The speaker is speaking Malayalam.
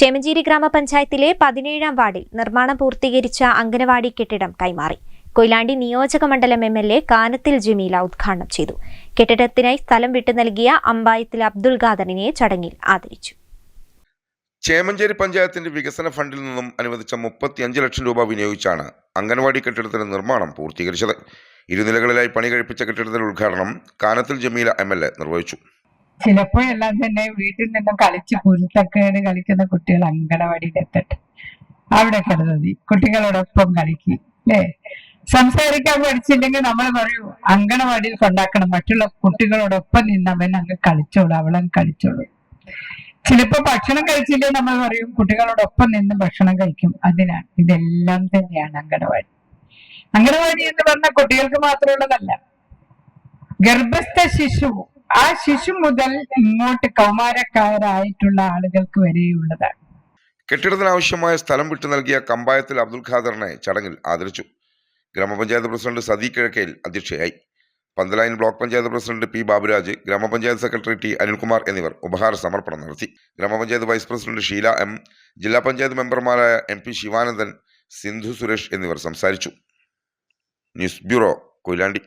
ചേമഞ്ചേരി ഗ്രാമപഞ്ചായത്തിലെ 17-ാം വാർഡിൽ നിർമ്മാണം പൂർത്തീകരിച്ച അംഗനവാടി കെട്ടിടം കൈമാറി. കൊയിലാണ്ടി നിയോജക മണ്ഡലം എംഎൽഎ കാനത്തിൽ ജമീല ഉദ്ഘാടനം ചെയ്തു. കെട്ടിടത്തിനായി സ്ഥലം വിട്ടു നൽകിയ അമ്പായത്തിൽ അബ്ദുൽ ഖാദറിനെ ചടങ്ങിൽ ആദരിച്ചു. ചേമഞ്ചേരി പഞ്ചായത്തിന്റെ വികസന ഫണ്ടിൽ നിന്നും അനുവദിച്ച 35 ലക്ഷം രൂപ വിനിയോഗിച്ചാണ് അംഗനവാടി കെട്ടിടത്തിന്റെ നിർമ്മാണം പൂർത്തീകരിച്ചത്. ഇരുനിലകളിലായി പണി കഴിപ്പിച്ച കെട്ടിടത്തിന്റെ ഉദ്ഘാടനം കാനത്തിൽ ജമീല എംഎൽഎ നിർവഹിച്ചു. ചിലപ്പോഴെല്ലാം തന്നെ വീട്ടിൽ നിന്നും കളിച്ച് കുരുത്തക്കേട് കളിക്കുന്ന കുട്ടികൾ അങ്കണവാടിയിൽ എത്തട്ടെ, അവിടെ കിടന്നത് കുട്ടികളോടൊപ്പം കളിക്കും അല്ലേ. സംസാരിക്കാൻ പഠിച്ചില്ലെങ്കിൽ നമ്മൾ പറയൂ അങ്കണവാടിയിൽ കൊണ്ടാക്കണം, മറ്റുള്ള കുട്ടികളോടൊപ്പം നിന്ന് അവൻ അങ്ങ് കളിച്ചോളൂ, അവളങ്ങ് കളിച്ചോളൂ. ചിലപ്പോ ഭക്ഷണം കഴിച്ചില്ലേ നമ്മൾ പറയും കുട്ടികളോടൊപ്പം നിന്ന് ഭക്ഷണം കഴിക്കും. അതിനാൽ ഇതെല്ലാം തന്നെയാണ് അങ്കണവാടി. അങ്കണവാടി എന്ന് പറഞ്ഞാൽ കുട്ടികൾക്ക് മാത്രമുള്ളതല്ല, ഗർഭസ്ഥ ശിശു, ആ ശിശു മുതൽ ഇങ്ങോട്ട് കൗമാരക്കാരായിട്ടുള്ള ആളുകൾക്ക് വരെയുള്ളതാണ്. കെട്ടിടത്തിനാവശ്യമായ സ്ഥലം വിട്ടു നൽകിയ കമ്പായത്തിൽ അബ്ദുൽ ഖാദറിനെ ചടങ്ങിൽ ആദരിച്ചു. ഗ്രാമപഞ്ചായത്ത് പ്രസിഡന്റ് സദി കിഴക്കയിൽ അധ്യക്ഷയായി. Panthalayan block panchayat president P Baburaj, ഗ്രാമപഞ്ചായത്ത് സെക്രട്ടറി ടി അനിൽകുമാർ എന്നിവർ ഉപഹാര സമർപ്പണം നടത്തി. ഗ്രാമപഞ്ചായത്ത് വൈസ് പ്രസിഡന്റ് ഷീല എം, ജില്ലാ പഞ്ചായത്ത് മെമ്പർമാരായ MP ശിവാനന്ദൻ, സിന്ധു സുരേഷ് എന്നിവർ സംസാരിച്ചു. News bureau, Koyilandy.